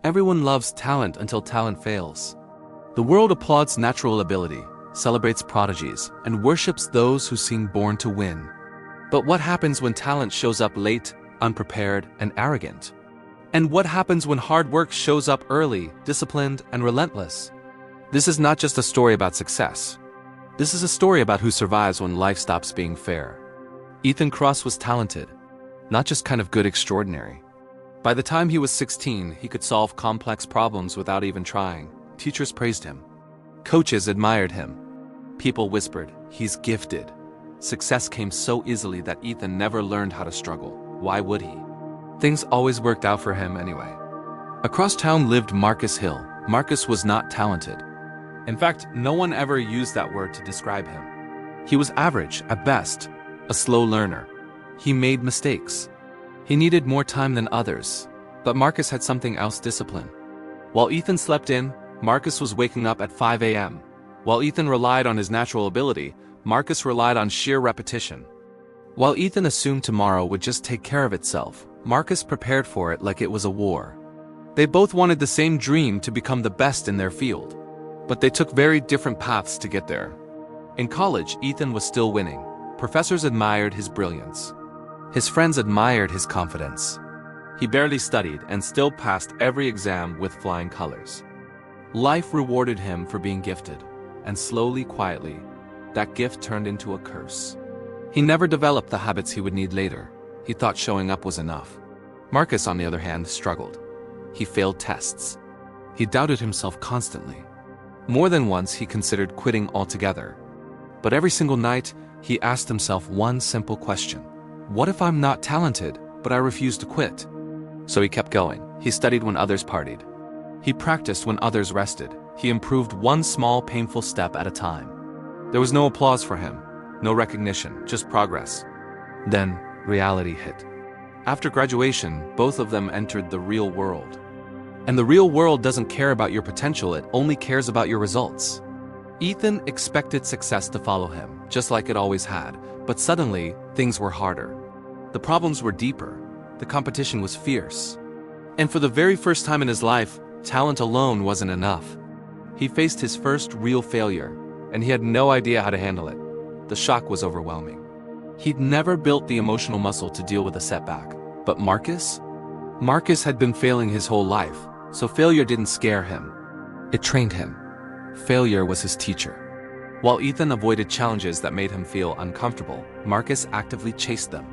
Everyone loves talent until talent fails. The world applauds natural ability, celebrates prodigies, and worships those who seem born to win. But what happens when talent shows up late, unprepared, and arrogant? And what happens when hard work shows up early, disciplined, and relentless? This is not just a story about success. This is a story about who survives when life stops being fair. Ethan Cross was talented, not just kind of good, extraordinary. By the time he was 16, he could solve complex problems without even trying. Teachers praised him. Coaches admired him. People whispered, "He's gifted." Success came so easily that Ethan never learned how to struggle. Why would he? Things always worked out for him anyway. Across town lived Marcus Hill. Marcus was not talented. In fact, no one ever used that word to describe him. He was average at best, a slow learner. He made mistakes. He needed more time than others. But Marcus had something else: discipline. While Ethan slept in, Marcus was waking up at 5 a.m. While Ethan relied on his natural ability, Marcus relied on sheer repetition. While Ethan assumed tomorrow would just take care of itself, Marcus prepared for it like it was a war. They both wanted the same dream, to become the best in their field. But they took very different paths to get there. In college, Ethan was still winning. Professors admired his brilliance. His friends admired his confidence. He barely studied and still passed every exam with flying colors. Life rewarded him for being gifted, and slowly, quietly, that gift turned into a curse. He never developed the habits he would need later. He thought showing up was enough. Marcus, on the other hand, struggled. He failed tests. He doubted himself constantly. More than once, he considered quitting altogether. But every single night, he asked himself one simple question: what if I'm not talented, but I refuse to quit? So he kept going. He studied when others partied. He practiced when others rested. He improved one small, painful step at a time. There was no applause for him, no recognition, just progress. Then, reality hit. After graduation, both of them entered the real world. And the real world doesn't care about your potential, it only cares about your results. Ethan expected success to follow him, just like it always had, but suddenly, things were harder. The problems were deeper. The competition was fierce. And for the very first time in his life, talent alone wasn't enough. He faced his first real failure, and he had no idea how to handle it. The shock was overwhelming. He'd never built the emotional muscle to deal with a setback. But Marcus? Marcus had been failing his whole life, so failure didn't scare him. It trained him. Failure was his teacher. While Ethan avoided challenges that made him feel uncomfortable, Marcus actively chased them.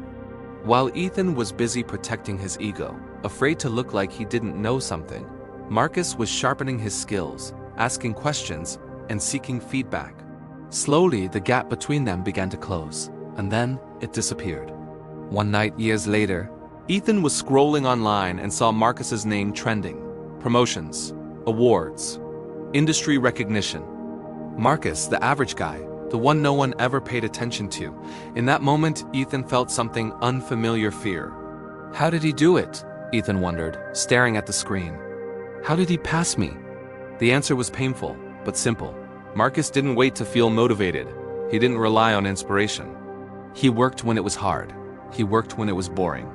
While Ethan was busy protecting his ego, afraid to look like he didn't know something, Marcus was sharpening his skills, asking questions, and seeking feedback. Slowly, the gap between them began to close, and then it disappeared. One night, years later, Ethan was scrolling online and saw Marcus's name trending. Promotions, awards, industry recognition. Marcus, the average guy, the one no one ever paid attention to. In that moment, Ethan felt something unfamiliar: fear. How did he do it? Ethan wondered, staring at the screen. How did he pass me? The answer was painful, but simple. Marcus didn't wait to feel motivated. He didn't rely on inspiration. He worked when it was hard. He worked when it was boring.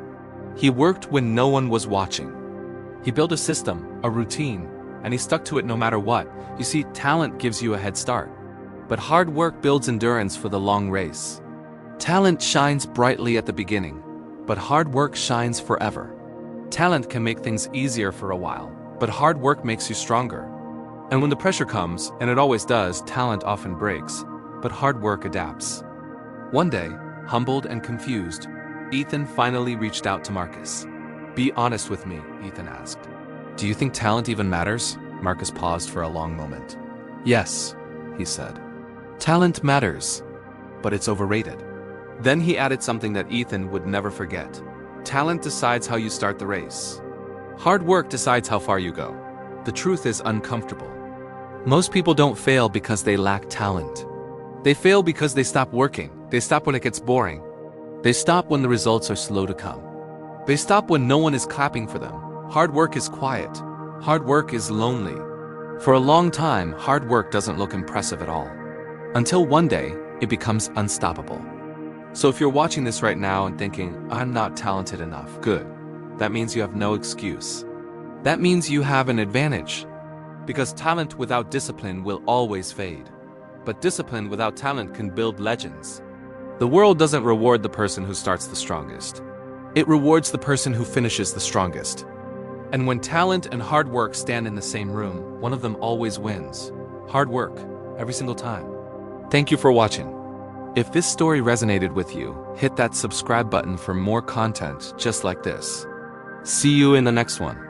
He worked when no one was watching. He built a system, a routine, and he stuck to it no matter what. You see, talent gives you a head start, but hard work builds endurance for the long race. Talent shines brightly at the beginning, but hard work shines forever. Talent can make things easier for a while, but hard work makes you stronger. And when the pressure comes, and it always does, talent often breaks, but hard work adapts. One day, humbled and confused, Ethan finally reached out to Marcus. "Be honest with me," Ethan asked. "Do you think talent even matters?" Marcus paused for a long moment. "Yes," he said. "Talent matters, but it's overrated." Then he added something that Ethan would never forget. Talent decides how you start the race. Hard work decides how far you go. The truth is uncomfortable. Most people don't fail because they lack talent. They fail because they stop working. They stop when it gets boring. They stop when the results are slow to come. They stop when no one is clapping for them. Hard work is quiet. Hard work is lonely. For a long time, hard work doesn't look impressive at all. Until one day, it becomes unstoppable. So if you're watching this right now and thinking, "I'm not talented enough," good. That means you have no excuse. That means you have an advantage. Because talent without discipline will always fade. But discipline without talent can build legends. The world doesn't reward the person who starts the strongest. It rewards the person who finishes the strongest. And when talent and hard work stand in the same room, one of them always wins. Hard work, every single time. Thank you for watching. If this story resonated with you, hit that subscribe button for more content just like this. See you in the next one.